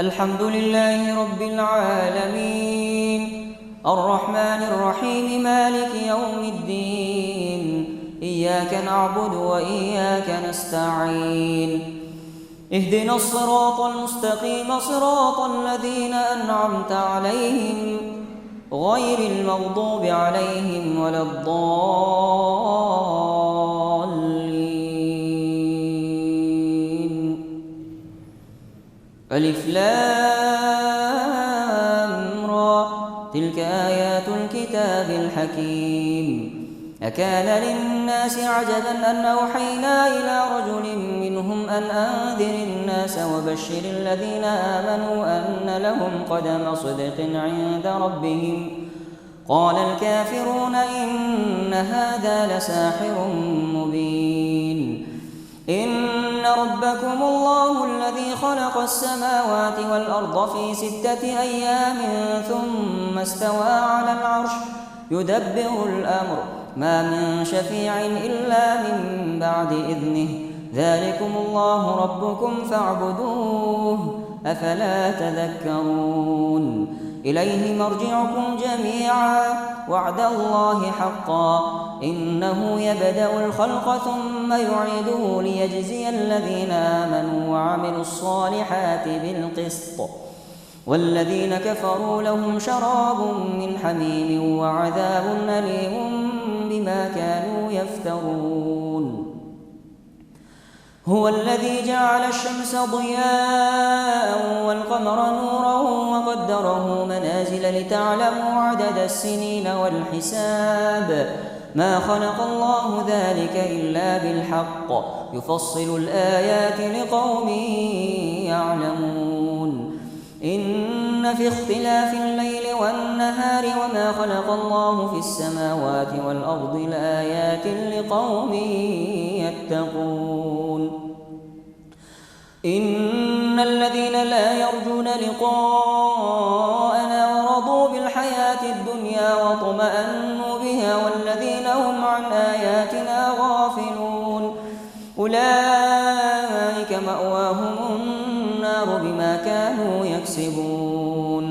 الحمد لله رب العالمين الرحمن الرحيم مالك يوم الدين إياك نعبد وإياك نستعين اهدنا الصراط المستقيم صراط الذين أنعمت عليهم غير المغضوب عليهم ولا الضالين. ألف لام را تلك آيات الكتاب الحكيم. أكان للناس عجبا أن أوحينا إلى رجل منهم أن أنذر الناس وبشر الذين آمنوا أن لهم قدم صدق عند ربهم. قال الكافرون إن هذا لساحر مبين. إن ربكم الله الذي خلق السماوات والأرض في 6 أيام ثم استوى على العرش يدبر الأمر ما من شفيع إلا من بعد إذنه ذلكم الله ربكم فاعبدوه أفلا تذكرون. إليه مرجعكم جميعا وعد الله حقا إنه يبدأ الخلق ثم يعيده ليجزي الذين آمنوا وعملوا الصالحات بالقسط والذين كفروا لهم شراب من حميم وعذاب أليم بما كانوا يفترون. هو الذي جعل الشمس ضياء والقمر نورا وقدره منازل لتعلموا عدد السنين والحساب ما خلق الله ذلك إلا بالحق يفصل الآيات لقوم يعلمون. إن في اختلاف الليل والنهار وما خلق الله في السماوات والأرض لآيات لقوم يتقون. إن الذين لا يرجون لقاءنا ورضوا بالحياة الدنيا واطمأنوا بها والذين هم عن آياتنا غافلون أولئك مأواهم النار بما كانوا يكسبون.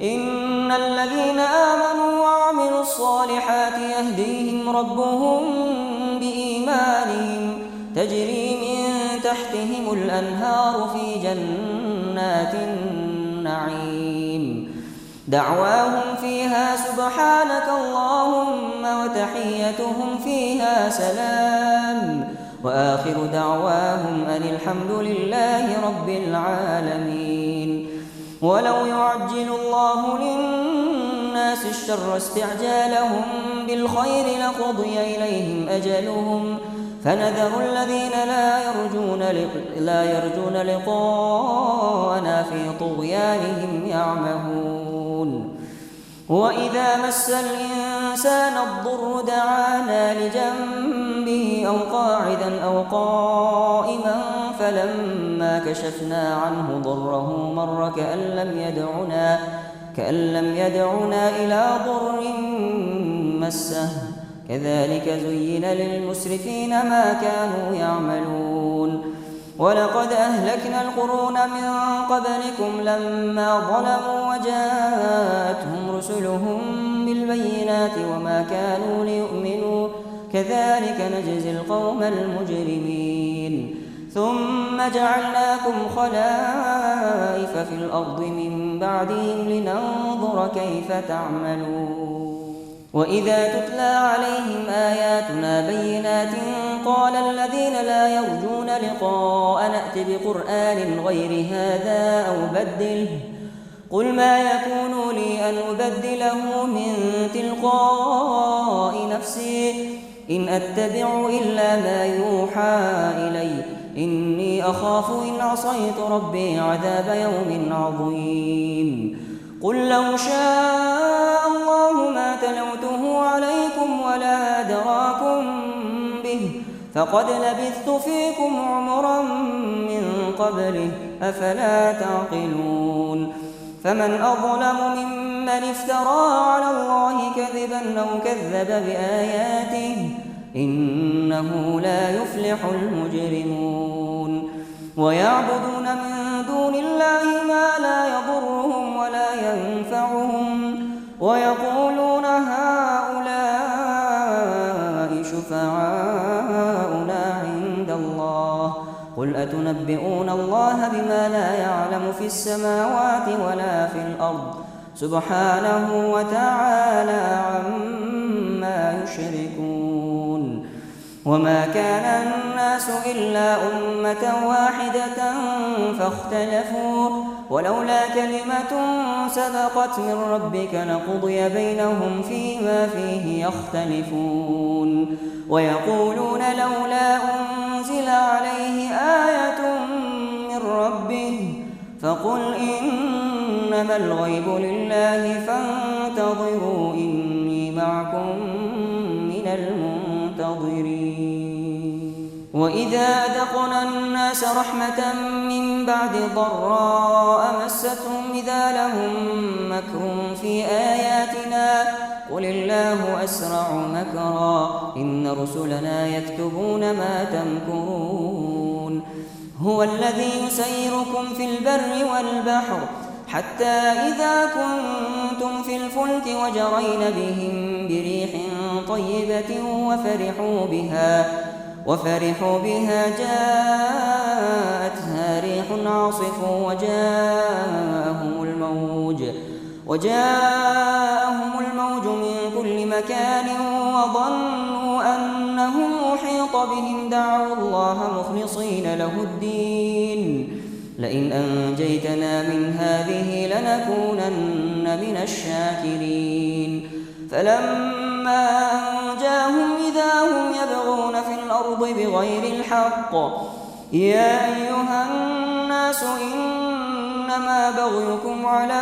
إن الذين آمنوا وعملوا الصالحات يهديهم ربهم بإيمانهم تجري من تحتهم الأنهار في جنات النعيم دعواهم فيها سبحانك اللهم وتحيتهم فيها سلام وآخر دعواهم أن الحمد لله رب العالمين. ولو يعجل الله للناس الشر استعجالهم بالخير لقضي إليهم أجلهم فنذر الذين لا يرجون لقاءنا في طغيانهم يعمهون. وإذا مس الإنسان الضر دعانا لجنبه أو قاعدا أو قائما فلما كشفنا عنه ضره مر كأن لم يدعنا إلى ضر مسه كذلك زين للمسرفين ما كانوا يعملون. ولقد أهلكنا القرون من قبلكم لما ظلموا وجاءتهم رسلهم بالبينات وما كانوا ليؤمنوا كذلك نجزي القوم المجرمين. ثم جعلناكم خلائف في الأرض من بعدهم لننظر كيف تعملون. وإذا تتلى عليهم آياتنا بينات قال الذين لا يرجون لقاء نأت بقرآن غير هذا أو بدله قل ما يكون لي أن أبدله من تلقاء نفسي إن أتبع إلا ما يوحى إلي إني أخاف إن عصيت ربي عذاب يوم عظيم. قل لو شاء الله ما تلوته عليكم ولا أدراكم به فقد لبثت فيكم عمرا من قبله أفلا تعقلون. فمن أظلم ممن افترى على الله كذبا أو كذب بآياته إنه لا يفلح المجرمون. ويعبدون من دون الله ما لا يضرهم ولا ينفعهم ويقولون هؤلاء شفعاؤنا عند الله قل أتنبئون الله بما لا يعلم في السماوات ولا في الأرض سبحانه وتعالى عما يشركون وما كان الناس إلا أمة واحدة فاختلفوا ولولا كلمة سبقت من ربك لقضي بينهم فيما فيه يختلفون ويقولون لولا أنزل عليه آية من ربه فقل إنما الغيب لله فانتظروا إني معكم من المنتظرين وإذا أذقنا الناس رحمة من بعد ضراء مستهم إذا لهم مكر في آياتنا قل الله أسرع مكرا إن رسلنا يكتبون ما تمكرون هو الذي يسيركم في البر والبحر حتى إذا كنتم في الفلك وجرين بهم بريح طيبة وفرحوا بها جاءتها ريح عاصف وجاءهم الموج من كل مكان وظنوا أنهم أحيط بهم دعوا الله مخلصين له الدين لئن أنجيتنا من هذه لنكونن من الشاكرين فلما أنجاهم إذا هم يبغون في الأرض بغير الحق يا أيها الناس إنما بغيكم على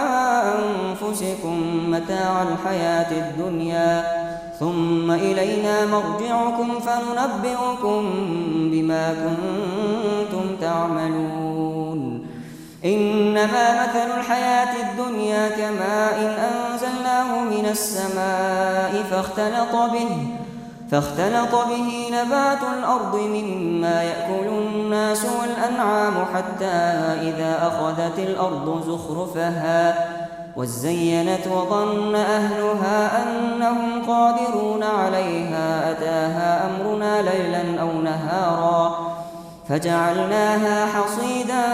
أنفسكم متاع الحياة الدنيا ثم إلينا مرجعكم فننبئكم بما كنتم تعملون إنما مثل الحياة الدنيا كماء أنزلناه من السماء فاختلط به نبات الأرض مما يأكل الناس والأنعام حتى إذا أخذت الأرض زخرفها وزينت وظن أهلها أنهم قادرون عليها أتاها أمرنا ليلا أو نهارا فجعلناها حصيدا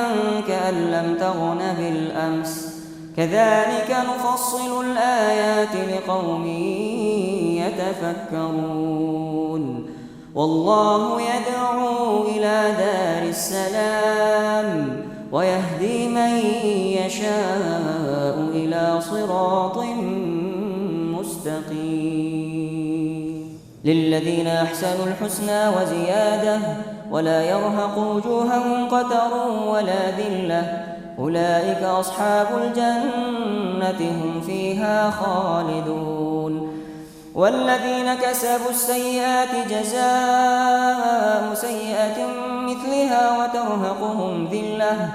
كأن لم تغن بالأمس كذلك نفصل الآيات لقوم يتفكرون والله يدعو إلى دار السلام ويهدي من يشاء إلى صراط مستقيم للذين أحسنوا الحسنى وزيادة ولا يرهق وجوههم قتر ولا ذلة أولئك أصحاب الجنة هم فيها خالدون والذين كسبوا السيئات جزاء سيئة مثلها وترهقهم ذلة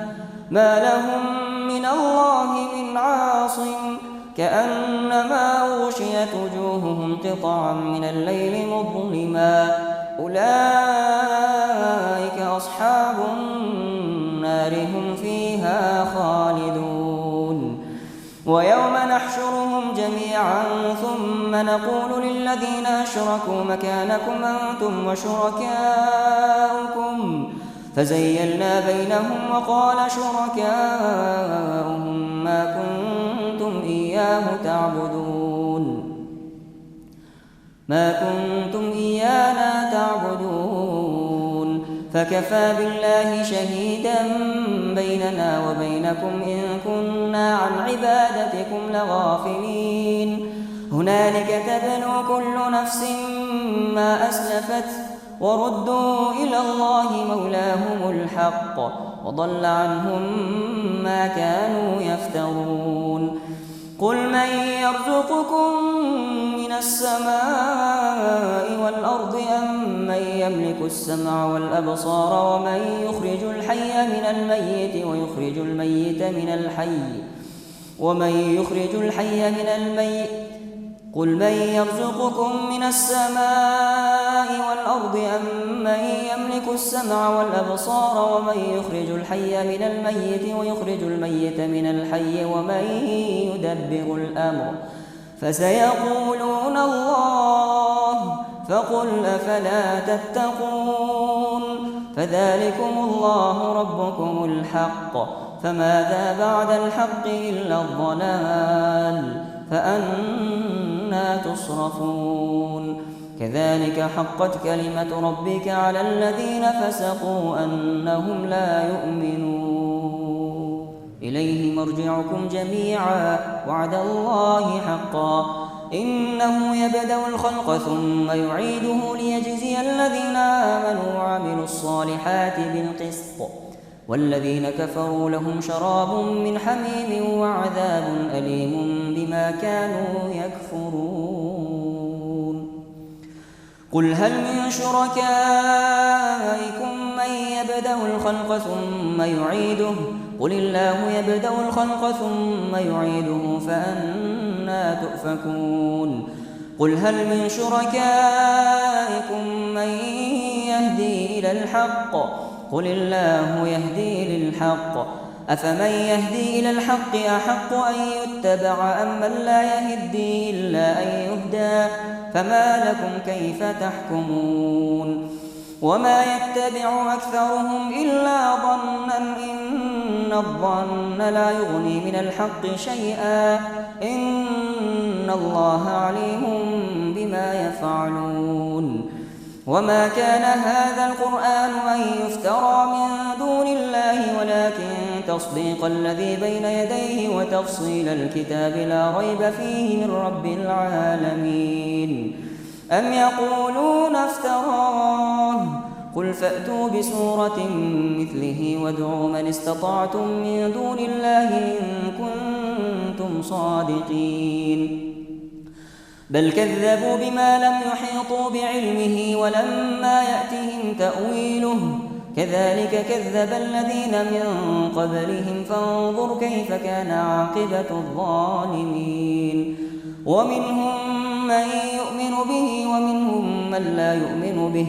ما لهم من الله من عاصم كأنما أغشيت وجوههم قطعا من الليل مظلما أولئك أصحاب النار هم فيها خالدون ويوم نحشرهم جميعا ثم نقول للذين أشركوا مكانكم أنتم وشركاؤكم فزيلنا بينهم وقال شركاؤهم ما كنتم إيانا تعبدون فكفى بالله شهيدا بيننا وبينكم إن كنا عن عبادتكم لغافلين هنالك تبلو كل نفس ما أسلفت وردوا إلى الله مولاهم الحق وضل عنهم ما كانوا يفترون قل من يرزقكم من السماء والأرض أم من يملك السمع والأبصار ومن يخرج الحي من الميت قل من يرزقكم من السماء والأرض أم من يملك السمع والأبصار ومن يخرج الحي من الميت ويخرج الميت من الحي ومن يدبر الأمر فسيقولون الله فقل أفلا تتقون فذلكم الله ربكم الحق فماذا بعد الحق إلا الضلال فأنى تصرفون كذلك حقت كلمة ربك على الذين فسقوا أنهم لا يؤمنون إليه مرجعكم جميعا وعد الله حقا إنه يبدأ الخلق ثم يعيده ليجزي الذين آمنوا وعملوا الصالحات بالقسط والذين كفروا لهم شراب من حميم وعذاب أليم بما كانوا يكفرون قل هل من شركائكم من يبدأ الخلق ثم يعيده قل الله يبدأ الخلق ثم يعيده فأنى تؤفكون قل هل من شركائكم من يهدي إلى الحق قل الله يهدي للحق أفمن يهدي إلى الحق أحق أن يتبع أم من لا يهدي إلا أن يهدى فما لكم كيف تحكمون وما يتبع أكثرهم إلا ظنا إن الظن لا يغني من الحق شيئا إن الله عليم بما يفعلون وما كان هذا القرآن أن يفترى من دون الله ولكن تصديق الذي بين يديه وتفصيل الكتاب لا ريب فيه من رب العالمين أم يقولون افتراه قل فأتوا بسورة مثله وادعوا من استطعتم من دون الله إن كنتم صادقين بل كذبوا بما لم يحيطوا بعلمه ولما يأتهم تأويله كذلك كذب الذين من قبلهم فانظر كيف كان عاقبة الظالمين ومنهم من يؤمن به ومنهم من لا يؤمن به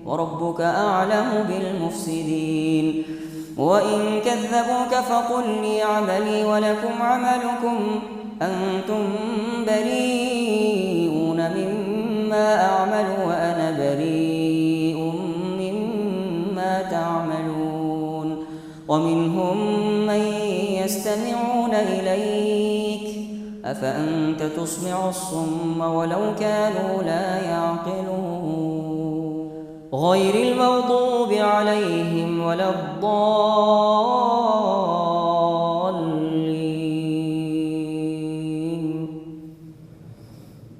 وربك أعلم بالمفسدين وإن كذبوك فقل لي عملي ولكم عملكم أنتم بريئون مما أعمل وأنا بريء مما تعملون ومنهم من يستمعون إليك أفأنت تسمع الصم ولو كانوا لا يعقلون غير المغضوب عليهم ولا الضالين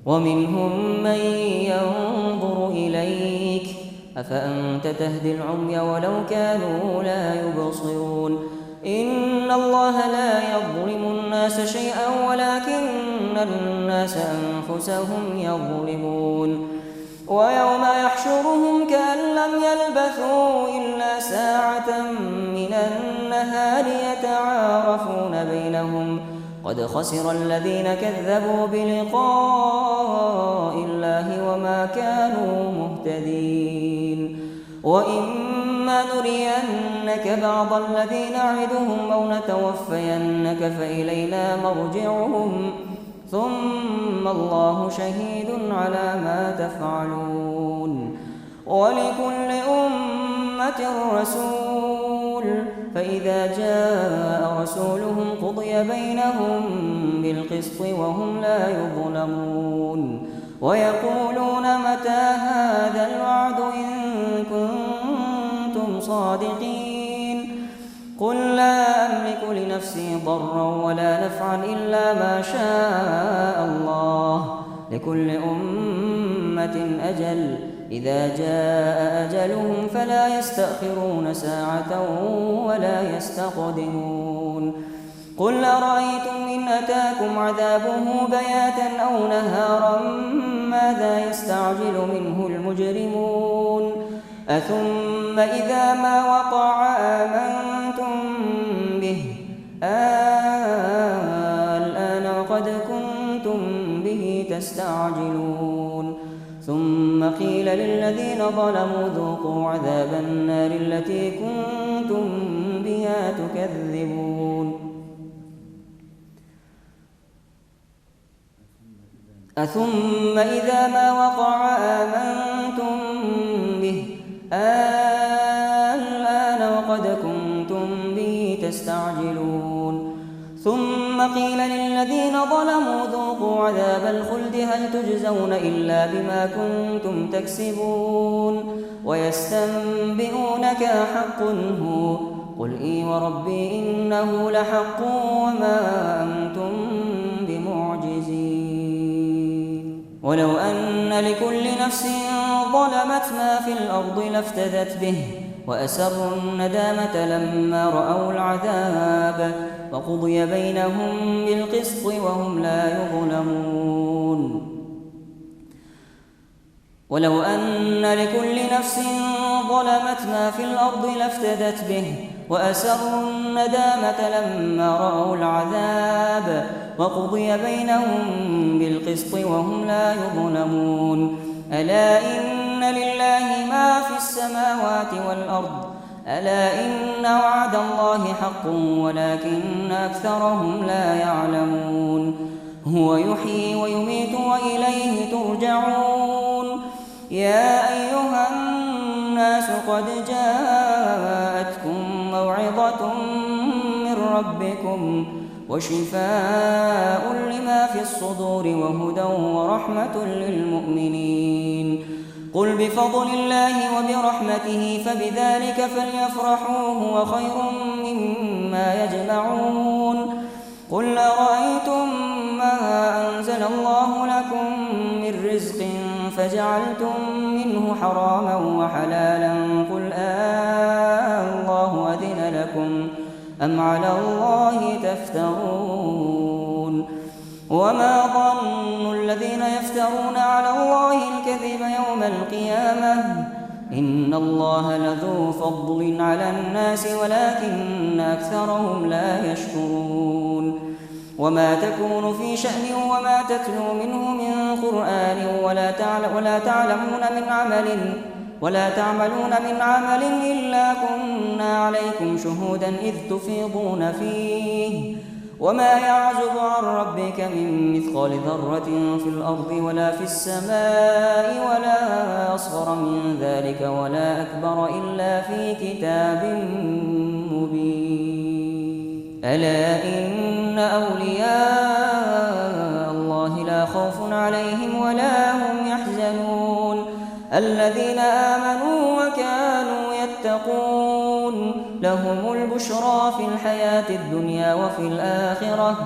ومنهم من ينظر إليك أفأنت تهدي العمي ولو كانوا لا يبصرون إن الله لا يظلم الناس شيئا ولكن الناس أنفسهم يظلمون ويوم يحشرهم كأن لم يلبثوا إلا ساعة من النهار يتعارفون بينهم قد خسر الذين كذبوا بلقاء الله وما كانوا مهتدين وإما نرينك بعض الذي نعدهم أو نتوفينك فإلينا مرجعهم ثم الله شهيد على ما تفعلون ولكل أمة رسول فإذا جاء رسولهم قضي بينهم بالقسط وهم لا يظلمون ويقولون متى هذا الوعد إن كنتم صادقين قل لا أملك لنفسي ضرا ولا نفعا إلا ما شاء الله لكل أمة أجل إذا جاء أجلهم فلا يستأخرون ساعة ولا يستقدمون قل أرأيتم إن أتاكم عذابه بياتا أو نهارا ماذا يستعجل منه المجرمون أثم إذا ما وقع آمنتم به الآن وقد كنتم به تستعجلون ثم قيل للذين ظلموا ذوقوا عذاب النار التي كنتم بها تكذبون أثم إذا ما وقع آمنتم به الآن وقد كنتم به تستعجلون ثم قيل للذين ظلموا ذوقوا عذاب الخلد هل تجزون إلا بما كنتم تكسبون ويستنبئونك أحق هو قل إي وربي إنه لحق وما أنتم بمعجزين ولو أن لكل نفس ظلمت ما في الأرض لافتدت به وأسروا الندامة لما رأوا العذاب وقضي بينهم بالقسط وهم لا يظلمون ولو أن لكل نفس ظلمت ما في الأرض لافتدت به وأسروا الندامة لما رأوا العذاب وقضي بينهم بالقسط وهم لا يظلمون ألا إن لله ما في السماوات والأرض ألا إن وعد الله حق ولكن أكثرهم لا يعلمون هو يحيي ويميت وإليه ترجعون يا أيها الناس قد جاءتكم موعظة من ربكم وشفاء لما في الصدور وهدى ورحمة للمؤمنين قل بفضل الله وبرحمته فبذلك فليفرحوا هو خير مما يجمعون قل أرأيتم ما أنزل الله لكم من رزق فجعلتم منه حراما وحلالا قل الله أذن لكم أم على الله تفترون وما ظن الذين يفترون على الله الكذب يوم القيامة إن الله لذو فضل على الناس ولكن أكثرهم لا يشكرون وما تكون في شأن وما تتلو منه من قرآن ولا تعملون من عمل إلا كنا عليكم شهودا إذ تفيضون فيه وما يعزب عن ربك من مثقال ذرة في الأرض ولا في السماء ولا أصغر من ذلك ولا أكبر إلا في كتاب مبين ألا إن أولياء الله لا خوف عليهم ولا هم يحزنون الذين آمنوا وكانوا يتقون لهم البشرى في الحياة الدنيا وفي الآخرة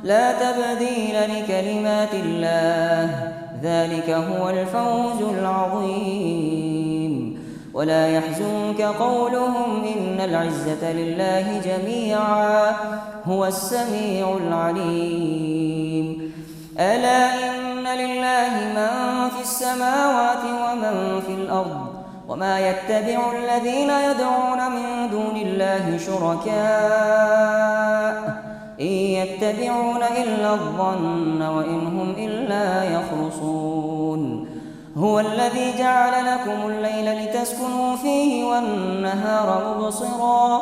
لا تبديل لكلمات الله ذلك هو الفوز العظيم ولا يحزنك قولهم إن العزة لله جميعا هو السميع العليم ألا إن لله من في السماوات ومن في الأرض وما يتبع الذين يدعون من دون الله شركاء إن يتبعون إلا الظن وإن هم إلا يخرصون هو الذي جعل لكم الليل لتسكنوا فيه والنهار مبصرا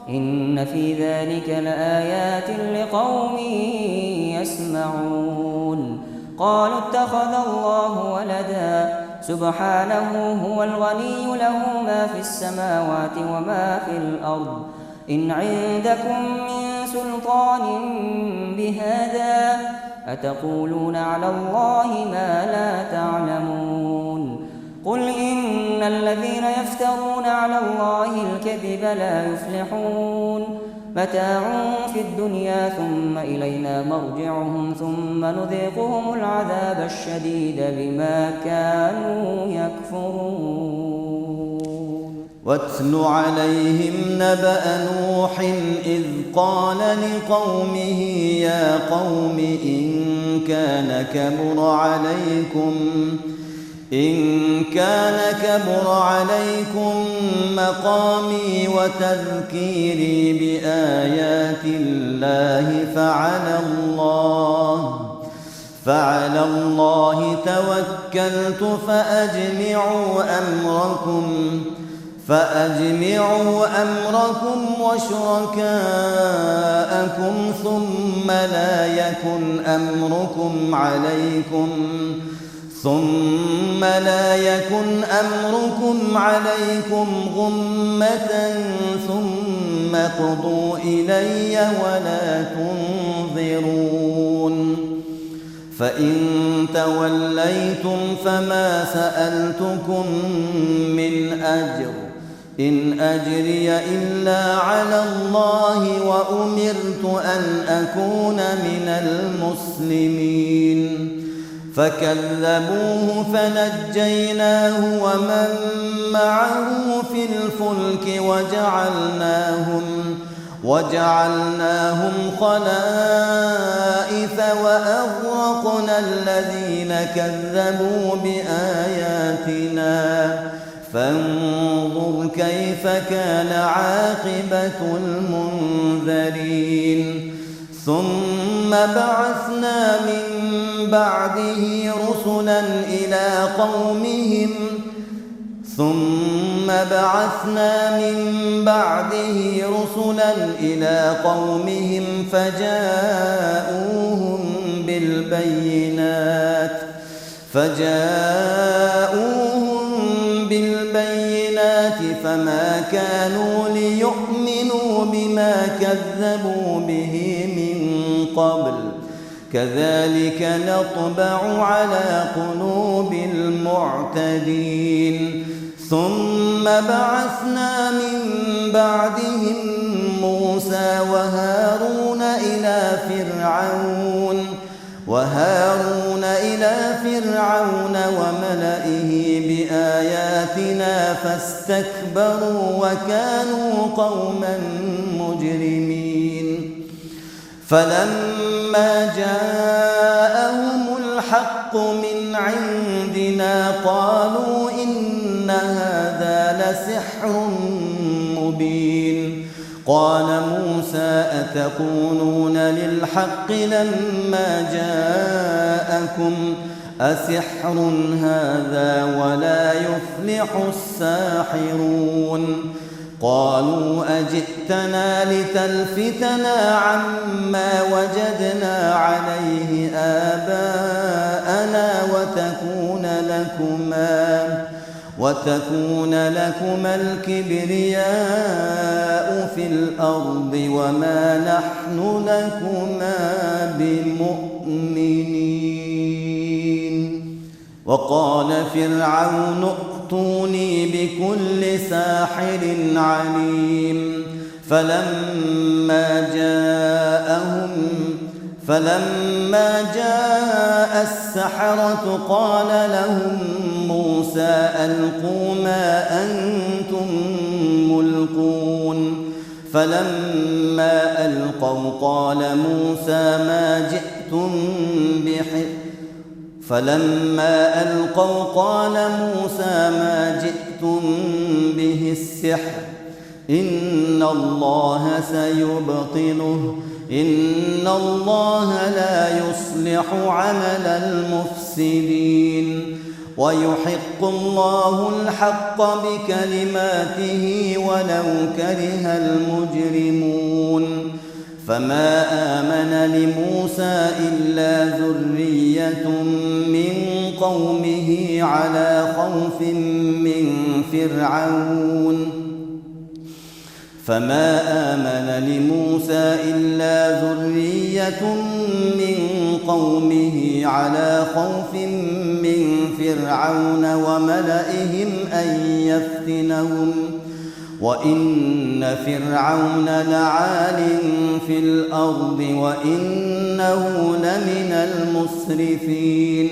إن في ذلك لآيات لقوم يسمعون قالوا اتخذ الله ولدا سبحانه هو الغني له ما في السماوات وما في الأرض إن عندكم من سلطان بهذا أتقولون على الله ما لا تعلمون قل إن الذين يفترون على الله الكذب لا يفلحون متاع في الدنيا ثم إلينا مرجعهم ثم نذيقهم العذاب الشديد بما كانوا يكفرون واتل عليهم نبأ نوح إذ قال لقومه يا قوم إن كان كبر عليكم مقامي وتذكيري فعلى الله توكلت فأجمعوا أمركم وشركاءكم ثم لا يكن أمركم عليكم غمة ثم اقضوا إلي ولا تنظرون فإن توليتم فما سألتكم من أجر إن أجري إلا على الله وأمرت أن أكون من المسلمين فكذبوه فنجيناه ومن معه في الفلك وجعلناهم خلائف وأغرقنا الذين كذبوا بآياتنا فانظر كيف كان عاقبة المنذرين ثم بعثنا من بعده رسلا إلى قومهم فجاءوهم بالبينات فما كانوا ليؤمنوا بما كذبوا به من قبل كذلك نطبع على قلوب المعتدين ثم بعثنا من بعدهم موسى وهارون إلى فرعون وملئه بآياتنا فاستكبروا وكانوا قوما مجرمين فلما جاءهم الحق من عندنا قالوا إن هذا لسحر مبين قال موسى أتقولون للحق لما جاءكم أسحر هذا ولا يفلح الساحرون قالوا أجئتنا لتلفتنا عما وجدنا عليه آباءنا وتكون لكما الكبرياء في الأرض وما نحن لكما بمؤمنين وقال فرعون ائتوني بكل ساحر عليم فلما جاء السحرة قال لهم موسى ألقوا ما أنتم ملقون فلما ألقوا قال موسى ما جئتم به السحر إن الله سيبطله إن الله لا يصلح عمل المفسدين ويحق الله الحق بكلماته ولو كره المجرمون فما آمن لموسى إلا ذرية من قومه على خوف من فرعون وملئهم أن يفتنهم وإن فرعون لعال في الأرض وإنه لمن المسرفين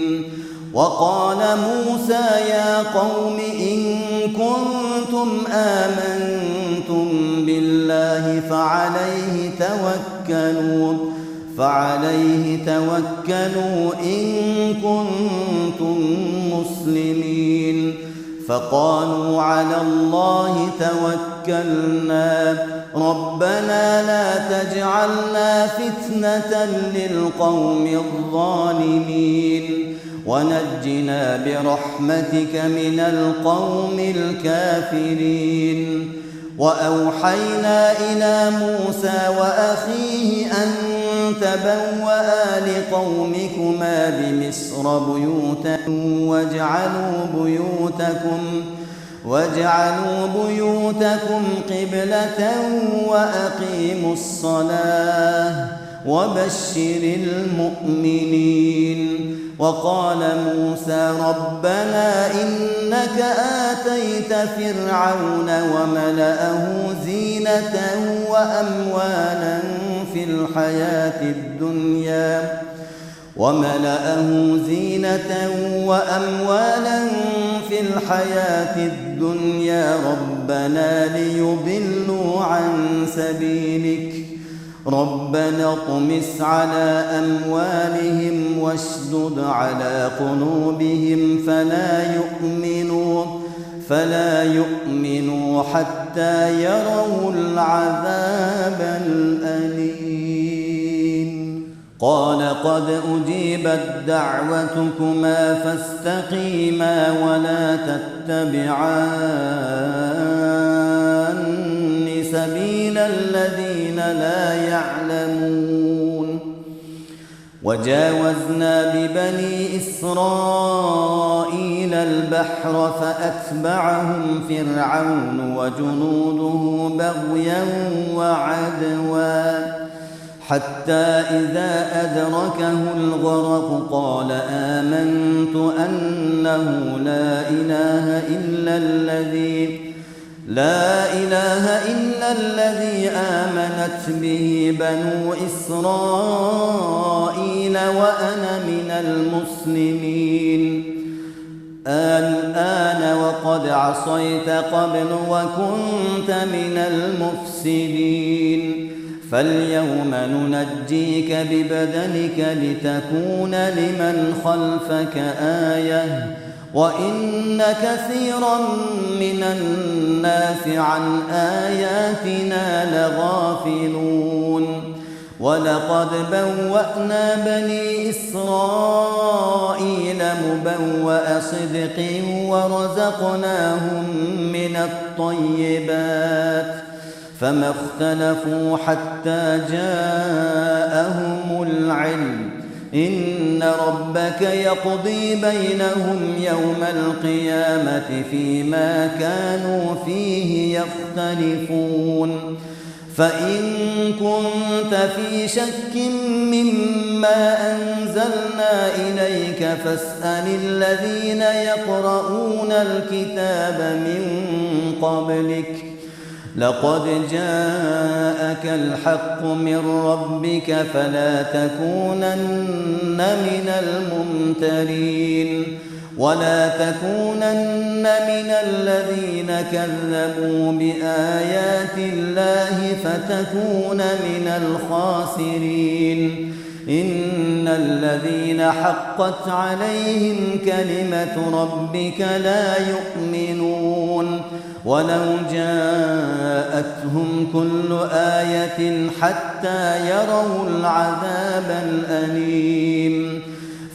وقال موسى يا قوم إن كنتم آمنتم بالله فعليه توكلوا إن كنتم مسلمين فقالوا على الله توكلنا ربنا لا تجعلنا فتنة للقوم الظالمين ونجنا برحمتك من القوم الكافرين. وأوحينا إلى موسى وأخيه أن تبوأ لقومكما بمصر بيوتا واجعلوا بيوتكم قبلة وأقيموا الصلاة وبشر المؤمنين. وقال موسى ربنا إنك آتيت فرعون وملأه زينة وأموالا في الحياة الدنيا ربنا ليضلوا عن سبيلك ربنا اطمس على أموالهم واشدد على قلوبهم فلا يؤمنوا حتى يروا العذاب الأليم. قال قد أجيبت دعوتكما فاستقيما ولا تتبعان سبيل الذين لا يعلمون. وجاوزنا ببني إسرائيل البحر فأتبعهم فرعون وجنوده بغيا وعدوا حتى إذا أدركه الغرق قال آمنت أنه لا إله إلا الذي آمنت به بنو إسرائيل وأنا من المسلمين. الآن وقد عصيت قبل وكنت من المفسدين فاليوم ننجيك ببدنك لتكون لمن خلفك آية وإن كثيرا من الناس عن آياتنا لغافلون. ولقد بوأنا بني إسرائيل مبوأ صدق ورزقناهم من الطيبات فما اختلفوا حتى جاءهم العلم إن ربك يقضي بينهم يوم القيامة فيما كانوا فيه يختلفون. فإن كنت في شك مما أنزلنا إليك فاسأل الذين يقرؤون الكتاب من قبلك لقد جاءك الحق من ربك فلا تكونن من الممترين ولا تكونن من الذين كذبوا بآيات الله فتكون من الخاسرين. إن الذين حقت عليهم كلمة ربك لا يؤمنون ولو جاءتهم كل آية حتى يروا العذاب الأليم.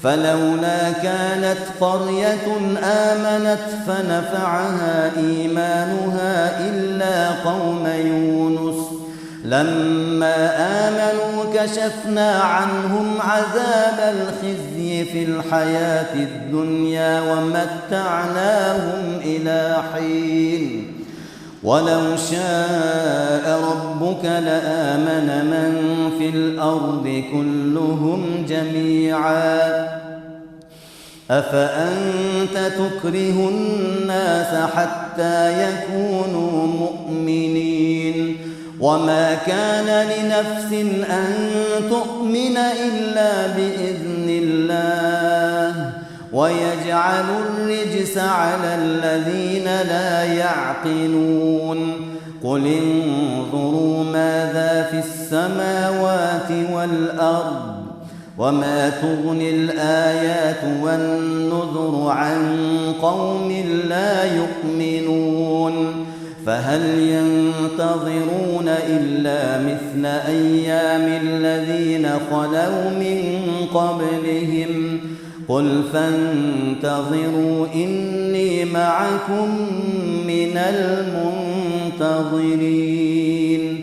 فلولا كانت قرية آمنت فنفعها إيمانها إلا قوم يونس لما آمنوا كشفنا عنهم عذاب الخزي في الحياة الدنيا ومتعناهم إلى حين. ولو شاء ربك لآمن من في الأرض كلهم جميعا أفأنت تكره الناس حتى يكونوا مؤمنين وما كان لنفس أن تؤمن إلا بإذن الله ويجعل الرجس على الذين لا يعقلون. قل انظروا ماذا في السماوات والأرض وما تغني الآيات والنذر عن قوم لا يؤمنون فهل ينتظرون إلا مثل أيام الذين خلوا من قبلهم قل فانتظروا إني معكم من المنتظرين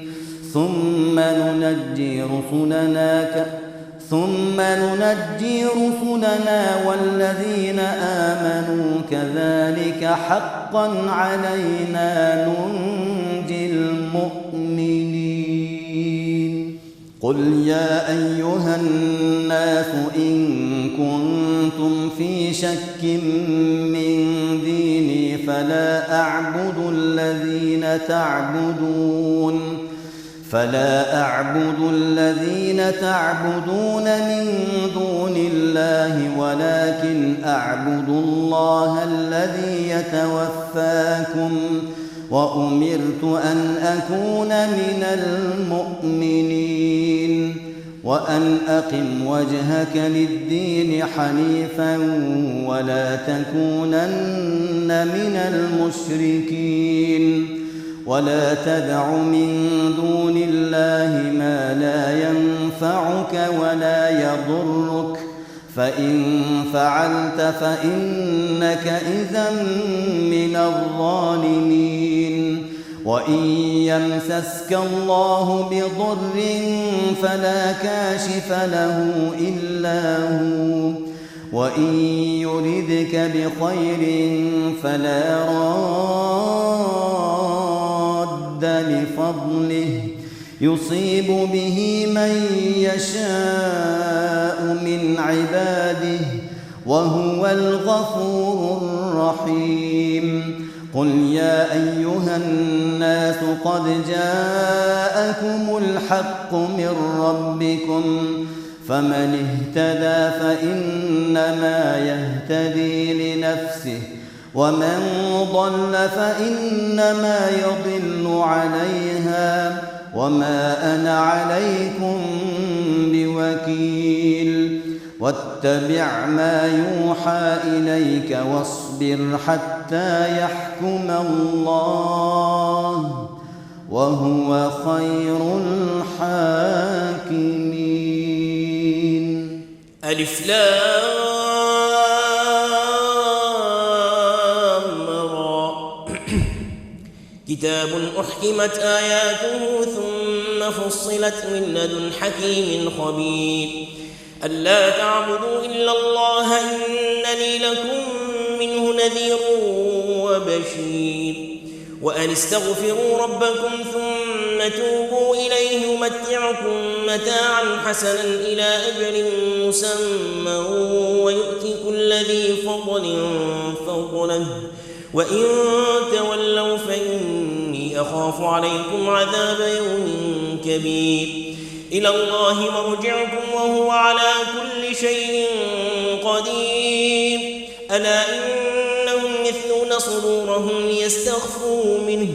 ثم ننجي رسلنا والذين آمنوا كذلك حقا علينا ننجي المؤمنين قل يا أيها الناس إن كنتم في شك من ديني فلا أعبد الذين تعبدون من دون الله ولكن أعبد الله الذي يتوفاكم وأمرت أن أكون من المؤمنين وأن أقم وجهك للدين حنيفا ولا تكونن من المشركين ولا تدع من دون الله ما لا ينفعك ولا يضرك فإن فعلت فإنك إذا من الظالمين وإن يمسسك الله بضر فلا كاشف له إلا هو وإن يردك بخير فلا راد لفضله يصيب به من يشاء من عباده وهو الغفور الرحيم قل يا أيها الناس قد جاءكم الحق من ربكم فمن اهتدى فإنما يهتدي لنفسه ومن ضل فإنما يضل عليها وما أنا عليكم بوكيل واتبع ما يوحى إليك واصبر حتى يحكم الله وهو خير الحاكمين. ألف لام را كتاب أحكمت آياته ثم فصلت من لدن حكيم خبير ألا تعبدوا إلا الله إنني لكم منه نذير وبشير وأن استغفروا ربكم ثم توبوا إليه يمتعكم متاعا حسنا إلى أجل مسمى ويؤتي كل ذي فضل فضله وإن تولوا فإني أخاف عليكم عذاب يوم كبير إلى الله مرجعكم وهو على كل شيء قدير ألا إنهم يثنون صدورهم ليستخفوا منه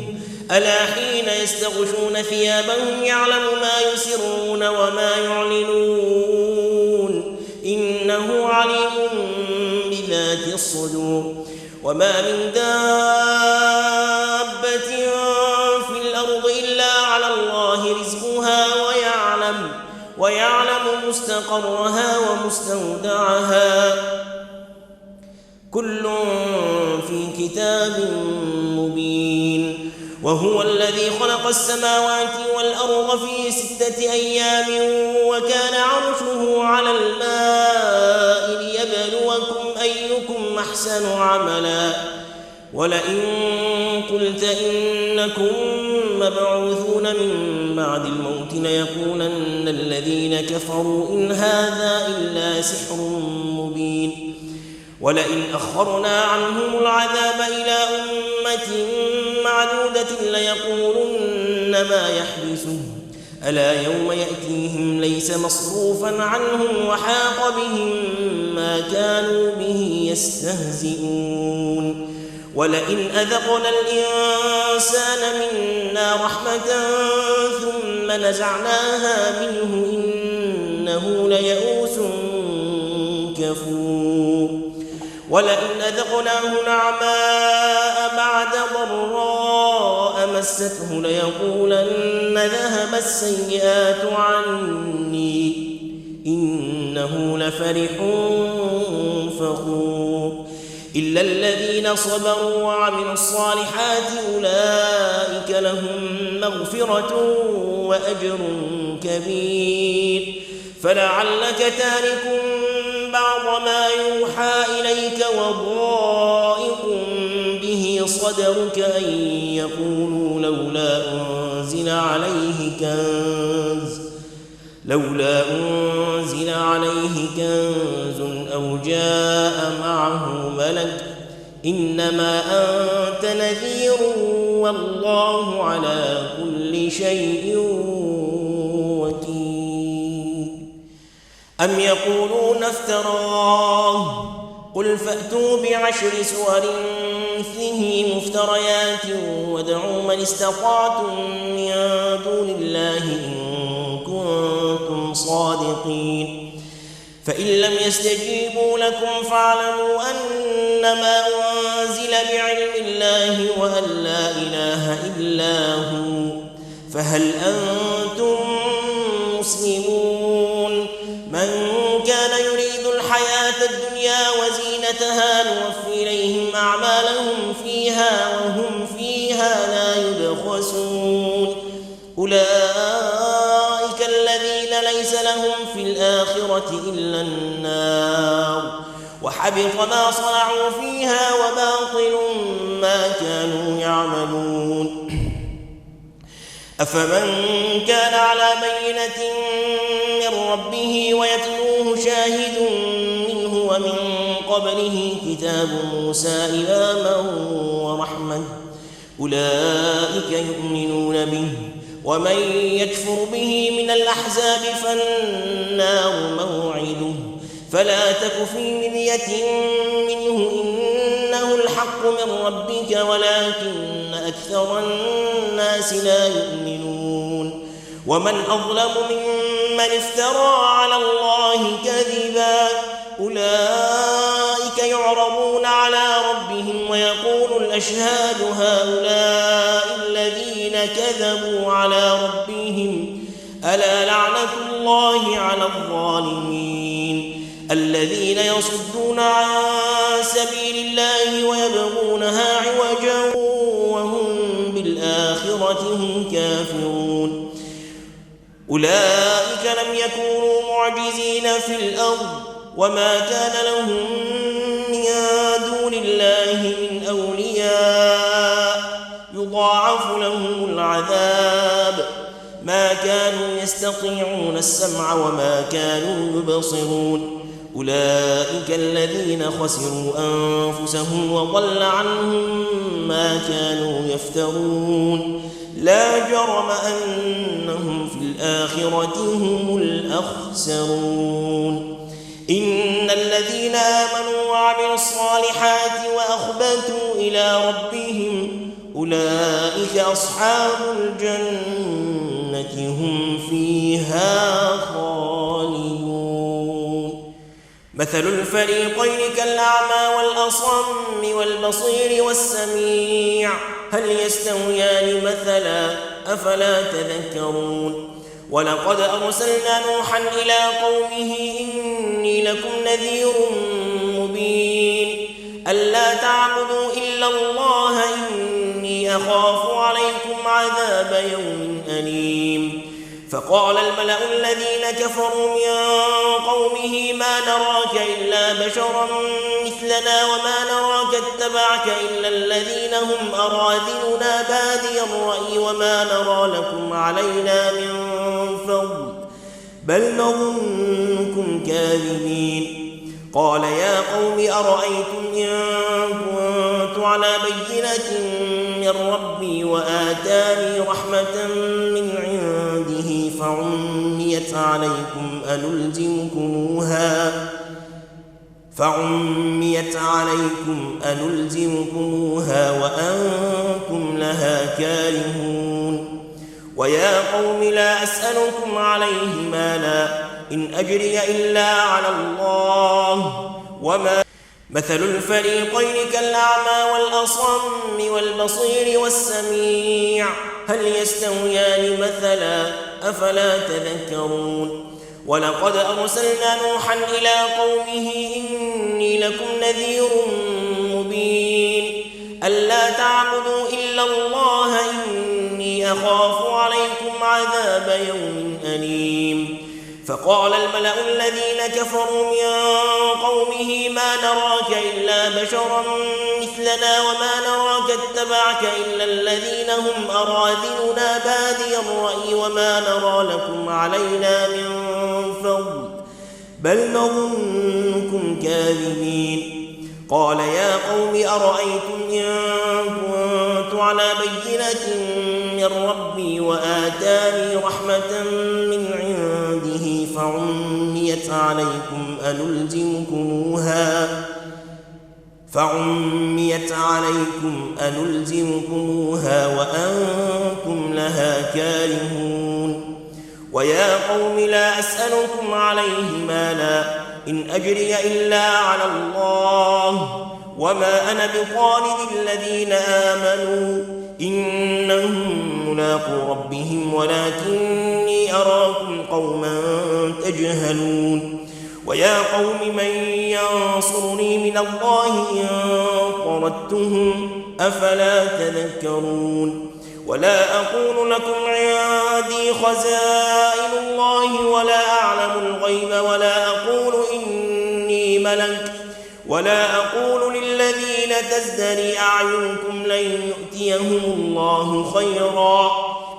ألا حين يستغشون ثيابهم يعلم ما يسرون وما يعلنون إنه عليم بذات الصدور وما من دابة في الأرض إلا على الله رزقها ويعلم مستقرها ومستودعها كل في كتاب مبين وهو الذي خلق السماوات والأرض في 6 أيام وكان عرشه على الماء ليبلوكم أيكم أحسن عملا ولئن قلت إنكم مبعوثون من بعد الموت ليقولن الذين كفروا إن هذا إلا سحر مبين ولئن أخرنا عنهم العذاب إلى أمة معدودة ليقولن ما يحبسه ألا يوم يأتيهم ليس مصروفا عنهم وحاق بهم ما كانوا به يستهزئون ولئن أذقنا الإنسان منا رحمة ثم نزعناها منه إنه ليئوس ولئن أذقناه نعماء بعد ضراء مسته ليقولن ذهب السيئات عني إنه لفرح فخور إلا الذين صبروا وعملوا الصالحات أولئك لهم مغفرة وأجر كبير فلعلك تارك بعض ما يوحى إليك وضائق به صدرك أن يقولوا لولا أنزل عليه كنز أو جاء معه ملك إنما أنت نذير والله على كل شيء وكيل أم يقولون افتراه قل فأتوا بعشر سور مثله مفتريات وادعوا من استطعتم من دون الله إن كنتم صادقين فإن لم يستجيبوا لكم فاعلموا أنما أنزل بعلم الله وأن لا إله إلا هو فهل أنتم مسلمون من كان يريد الحياة الدنيا وزينتها نوفي إليهم أعمالهم فيها وهم فيها لا يبخسون أولئك الذين ليس لهم في الآخرة إلا النار وحبط ما صنعوا فيها وباطل ما كانوا يعملون أفمن كان على بينة من ربه ويتلوه شاهد منه ومن قبله كتاب موسى إماما ورحمة أولئك يؤمنون به ومن يكفر به من الأحزاب فالنار موعده فلا تك في مرية منه إنه الحق من ربك ولكن أكثر الناس لا يؤمنون ومن أظلم ممن افترى على الله كذبا أولئك يعرضون على ربهم ويقول الأشهاد هؤلاء الذين كذبوا على ربهم ألا لعنة الله على الظالمين الذين يصدون عن سبيل الله ويبغونها عوجا وهم بالآخرة هم كافرون أولئك لم يكونوا معجزين في الأرض وما كان لهم من دون الله من أولياء يضاعف لهم العذاب ما كانوا يستطيعون السمع وما كانوا يبصرون أولئك الذين خسروا أنفسهم وضل عنهم ما كانوا يفترون لا جرم أنهم في الآخرة هم الأخسرون إن الذين آمنوا وعملوا الصالحات وأخبتوا إلى ربهم أولئك أصحاب الجنة هم فيها خالدون مثل الفريقين كالأعمى والأصم والبصير والسميع هل يستويان مثلا أفلا تذكرون ولقد أرسلنا نوحا إلى قومه إني لكم نذير مبين ألا تعبدوا إلا الله إني أخاف عليكم عذاب يوم أليم فقال الملأ الذين كفروا من قومه ما نراك إلا بشرا مثلنا وما نراك اتبعك إلا الذين هم أراذلنا بادي الرأي وما نرى لكم علينا من فضل بل نظنكم كاذبين قال يا قوم أرأيتم إن كنت على بينة من ربي وآتاني رحمة من عنده فعميت عليكم أنلزمكموها وأنتم لها كارهون ويا قوم لا أسألكم عليه مالا إن أجري إلا على الله مثل الفريقين كالأعمى والأصم والبصير والسميع هل يستويان مثلا أفلا تذكرون ولقد أرسلنا نوحا إلى قومه إني لكم نذير مبين ألا تعبدوا إلا الله إني أخاف عليكم عذاب يوم أليم فقال الملأ الذين كفروا من قومه ما نراك إلا بشرا مثلنا وما نراك اتبعك إلا الذين هم أراذلنا بادي الرأي وما نرى لكم علينا من فضل بل نظنكم كاذبين قال يا قوم أرأيتم إن كنت على بينة من ربي وآتاني رحمة من عنده فعميت عليكم أنلزمكموها وأنتم لها كارهون ويا قوم لا أسألكم عليه مالا إن أجري إلا على الله وما أنا بطارد الذين آمنوا إنهم ملاقو ربهم ولكني أراكم قوما تجهلون ويا قوم من ينصرني من الله إن طردتهم أفلا تذكرون ولا أقول لكم عندي خزائن الله ولا أعلم الغيب ولا أقول إني ملك ولا أقول للذين تزدري أعينكم لن يؤتيهم الله خيرا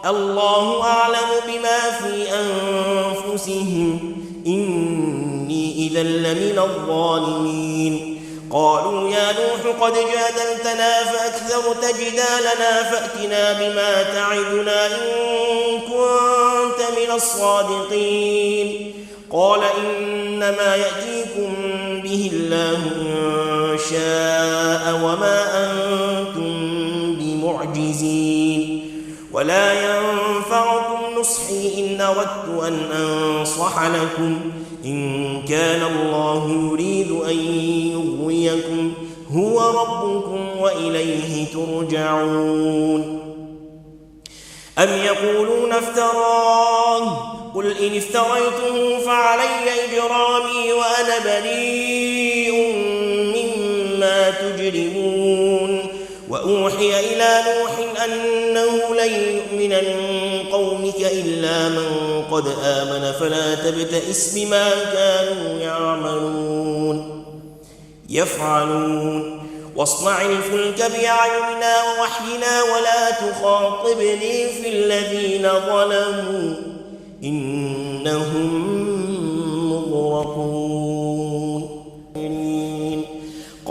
الله أعلم بما في أنفسهم إني إذا لمن الظالمين قالوا يا نوح قد جادلتنا فأكثرت جدالنا فأتنا بما تعدنا إن كنت من الصادقين قال إنما يأتيكم به الله إن شاء وما أنتم بمعجزين ولا ينفعكم نصحي إن أردت أن أنصح لكم إن كان الله يريد أن يغويكم هو ربكم وإليه ترجعون أم يقولون افتراه قل إن افتريته فعلي إجرامي وأنا بريء مما تجرمون وأوحي إلى نوح أنه لن يؤمن من قومك إلا من قد آمن فلا تبتئس بما كانوا يفعلون واصنع الفلك بأعيننا ووحينا ولا تخاطبني في الذين ظلموا إنهم مغرقون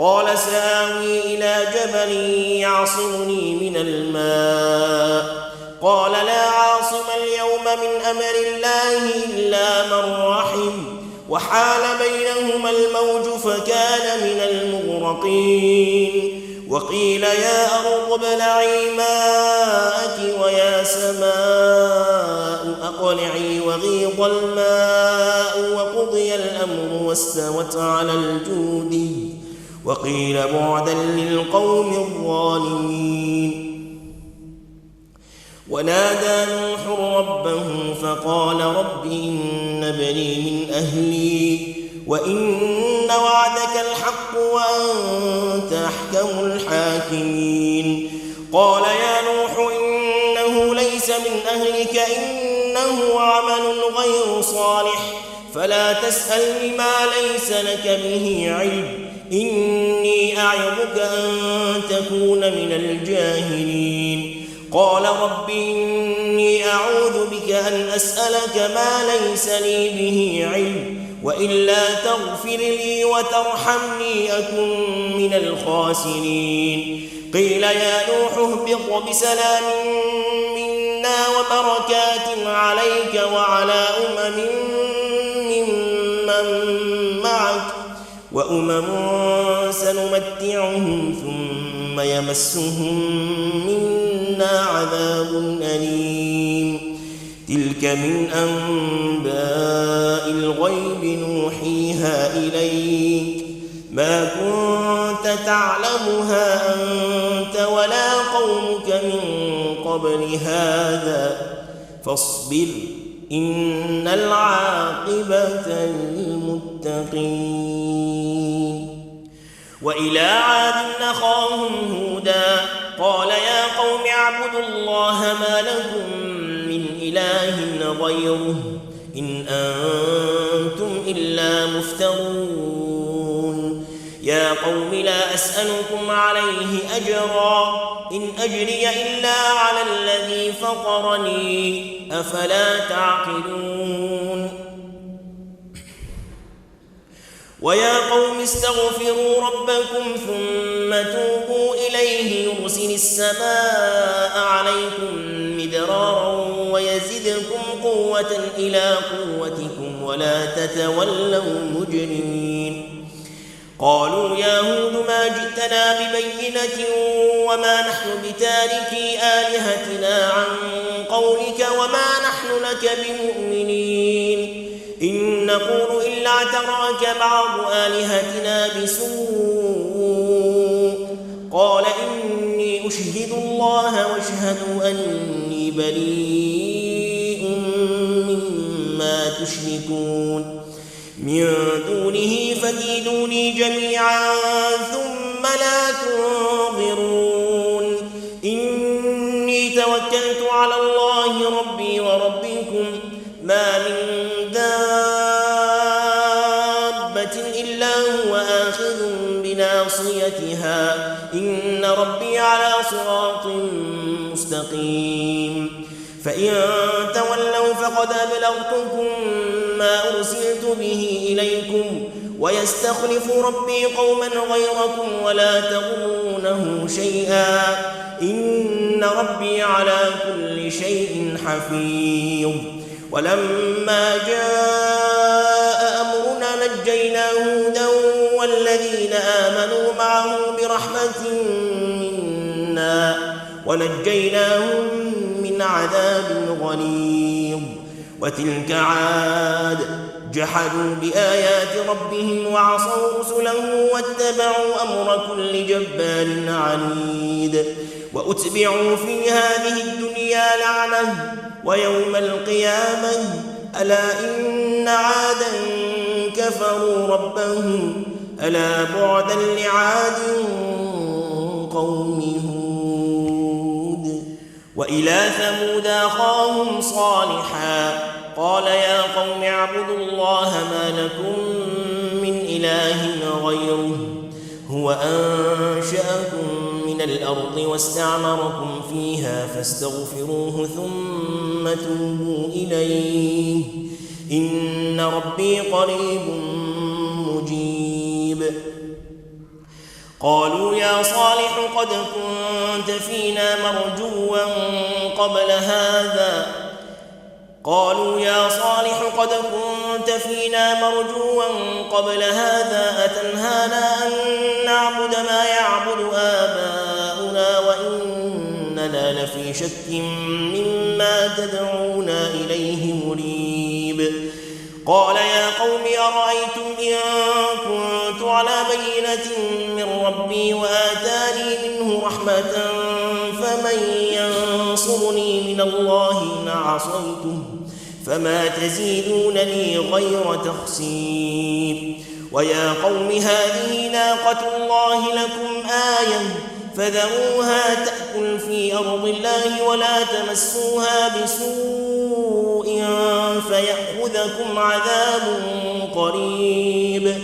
قال سآوي إلى جبل يعصمني من الماء قال لا عاصم اليوم من أمر الله إلا من رحم وحال بينهما الموج فكان من المغرقين وقيل يا أرض ابلعي ماءك ويا سماء أقلعي وغيض الماء وقضي الأمر واستوت على الجود وقيل بعدا للقوم الظالمين ونادى نوح ربه فقال رب إن ابني من أهلي وإن وعدك الحق وأنت أحكم الحاكمين قال يا نوح إنه ليس من أهلك إنه عمل غير صالح فلا تسألني ما ليس لك به علم إني أعظك أن تكون من الجاهلين قال رب إني أعوذ بك أن أسألك ما ليس لي به علم وإلا تغفر لي وترحمني أكن من الخاسرين قيل يا نوح اهبط بسلام منا وبركات عليك وعلى ممن معك وأمم سنمتعهم ثم يمسهم منا عذاب أليم تلك من أنباء الغيب نوحيها إليك ما كنت تعلمها أنت ولا قومك من قبل هذا فاصبر إن العاقبة للمتقين. وإلى عاد أخاهم هودا قال يا قوم اعبدوا الله ما لكم من إله غيره إن أنتم إلا مفترون. يا قوم لا أسألكم عليه أجرا إن أجري إلا على الذي فطرني أفلا تعقلون. ويا قوم استغفروا ربكم ثم توبوا إليه يرسل السماء عليكم مدرارا ويزدكم قوة إلى قوتكم ولا تتولوا مجرمين. قالوا يا هود ما جئتنا ببينة وما نحن بتاركي آلهتنا عن قولك وما نحن لك بمؤمنين إن نقول إلا اعتراك بعض آلهتنا بسوء. قال إني أشهد الله واشهدوا أني بريء مما تشركون من دونه فكيدوني جميعا ثم لا تنظرون. إني توكلت على الله ربي وربكم ما من دابة إلا هو آخذ بناصيتها إن ربي على صراط مستقيم. فإن تولوا فقد أبلغتكم ما أرسلت به إليكم ويستخلف ربي قوما غيركم ولا تضرونه شيئا إن ربي على كل شيء حفيظ. ولما جاء أمرنا نجينا هودا والذين آمنوا معه برحمة منا ونجيناهم من عذاب غليظ. وتلك عاد جحدوا بآيات ربهم وعصوا رسله واتبعوا أمر كل جبار عنيد. وأتبعوا في هذه الدنيا لعنة ويوم القيامة ألا إن عادا كفروا ربهم ألا بعدا لعاد قوم هود. وإلى ثمود أخاهم صالحا قال يا قوم اعبدوا الله ما لكم من إله غيره هو أنشأكم من الأرض واستعمركم فيها فاستغفروه ثم توبوا إليه إن ربي قريب مجيب. قالوا يا صالح قد كنت فينا مرجوا قبل هذا أتنهانا أن نعبد ما يعبد آباؤنا وإننا لفي شك مما تدعونا إليه مريب. قال يا قوم أرأيتم إن كنت على بينة من ربي وآتاني منه رحمة فمن ينصرني من الله إن عصيته فما تزيدونني غير تخسير. ويا قوم هذه ناقة الله لكم آية فذروها تأكل في أرض الله ولا تمسوها بسوء فيأخذكم عذاب قريب.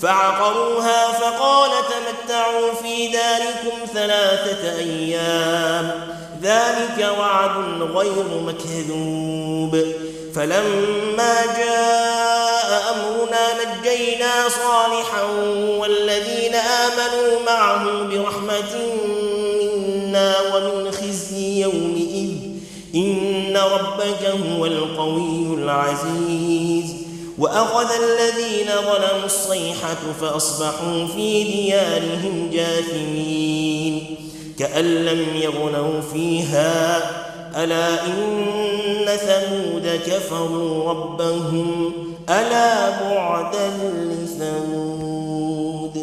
فعقروها فقال تمتعوا في داركم 3 أيام ذلك وعد غير مكذوب. فلما جاء أمرنا نجينا صالحا والذين آمنوا معه برحمة منا ومن خزي يومئذ إن ربك هو القوي العزيز. وأخذ الذين ظلموا الصيحة فأصبحوا في ديارهم جاثمين كأن لم يغنوا فيها ألا إن ثمود كفروا ربهم ألا بعدا لثمود.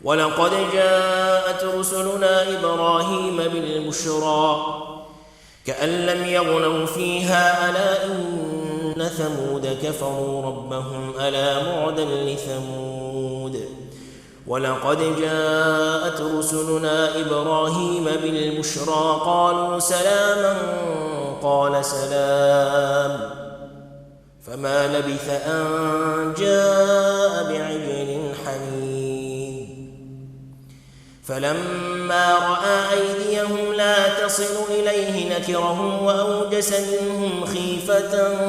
ولقد جاءت رسلنا إبراهيم بالبشرى كأن لم يغنوا فيها ألا إن ثمود كفروا ربهم ألا بعدا لثمود ولقد جاءت رسلنا إبراهيم بالبشرى قالوا سلاما قال سلام فما لبث أن جاء بعجل حنيذ فلما رأى أيديهم لا تصل إليه نكرهم وأوجس منهم خيفة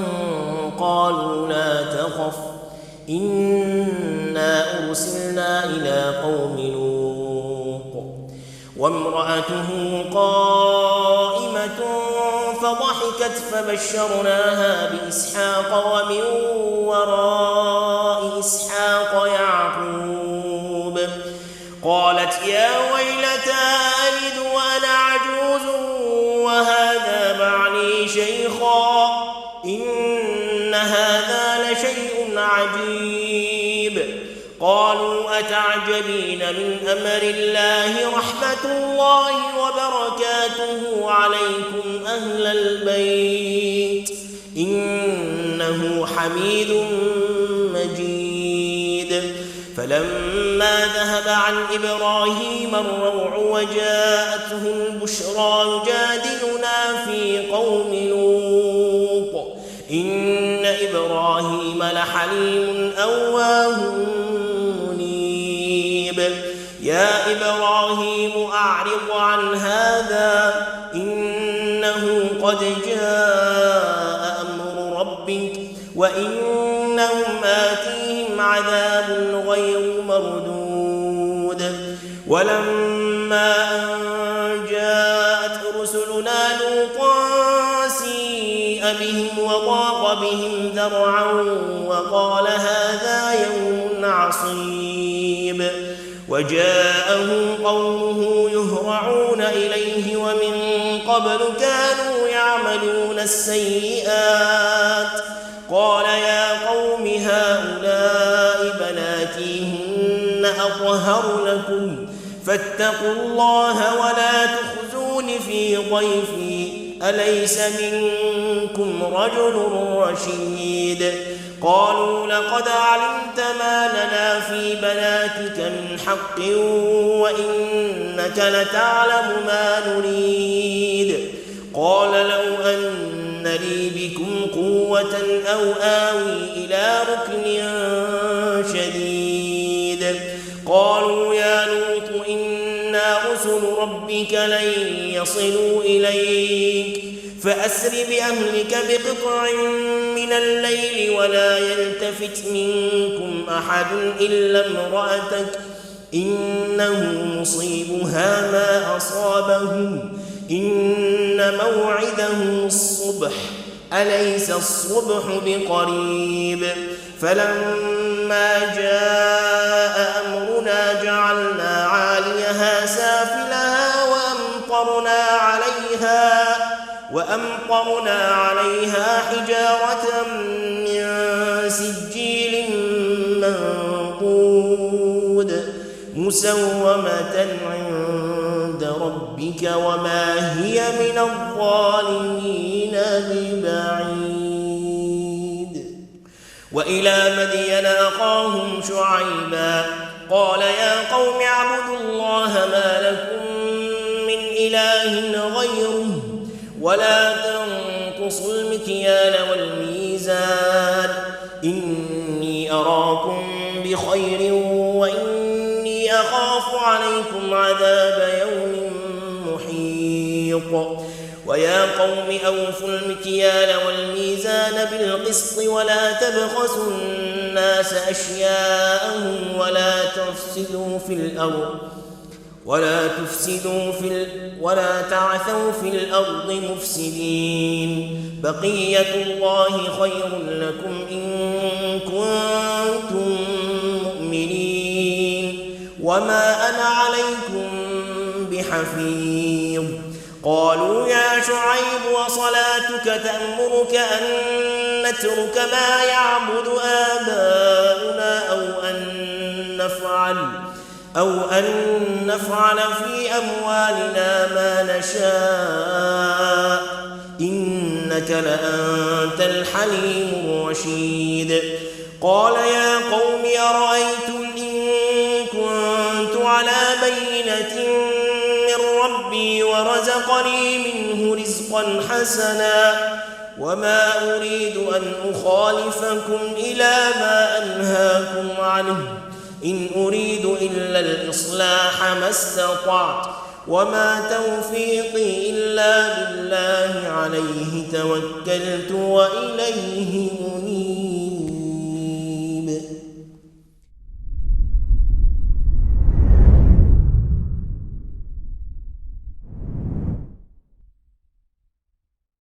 قالوا لا تخف إنا أرسلنا إلى قوم لوط وامرأته قائمة فضحكت فبشرناها بإسحاق ومن وراء إسحاق يعقوب قالت يا ويلتى ألد وأنا عجوز وهذا بعلي شيخا إن هذا لشيء عجيب قالوا أتعجبين من أمر الله رحمة الله وبركاته عليكم أهل البيت إنه حميد مجيد فلما ذهب عن إبراهيم الروع وجاءته البشرى يجادلنا في قوم لوط إن إبراهيم لحليم أواه منيب يا إبراهيم أعرض عن هذا إنه قد جاء أمر ربك وإنهم آتيهم عذاب غير مردود ولما أن جاءت رسلنا لوطا سيء بهم وضاق بهم ذرعا وقال هذا يوم عصيب وجاءه قومه يهرعون إليه ومن قبل كانوا يعملون السيئات قال يا قوم هؤلاء بناتي هن أطهر لكم فاتقوا الله ولا تخزون في ضيفي أليس منكم رجل رشيد قالوا لقد علمت ما لنا في بناتك من حق وإنك لتعلم ما نريد قال لو أن لي بكم قوة أو آوي إلى ركن شديد قالوا يا لوط إنا رسل ربك لن يصلوا إليك فأسر بأهلك بقطع من الليل ولا يلتفت منكم أحد إلا امرأتك إنه مصيبها ما أصابهم إن موعدهم الصبح أليس الصبح بقريب فلما جاء أمرنا جعلنا عاليها سافلها وأمطرنا عليها حجارة من سجيل منضود مسومة عند ربك وما هي من الظالمين ببعيد وإلى مدين أخاهم شعيبا قال يا قوم اعبدوا الله ما لكم من إله غيره ولا تنقصوا المكيال والميزان إني أراكم بخير وإني أخاف عليكم عذاب يوم محيط ويا قوم أوفوا المكيال والميزان بالقسط ولا تبخسوا الناس أشياءهم ولا تعثوا في الأرض مفسدين بقية الله خير لكم إن كنتم مؤمنين وما أنا عليكم بحفيظ قالوا يا شعيب وصلاتك تأمرك أن نترك ما يعبد آباؤنا أو أن أو أن نفعل في أموالنا ما نشاء إنك لأنت الحليم الرشيد. قال يا قوم أرأيتم إن كنت على بينة من ربي ورزقني منه رزقا حسنا وما أريد أن أخالفكم إلى ما أنهاكم عنه إن أريد إلا الإصلاح ما استطعت وما توفيقي إلا بالله عليه توكلت وإليه أنيب.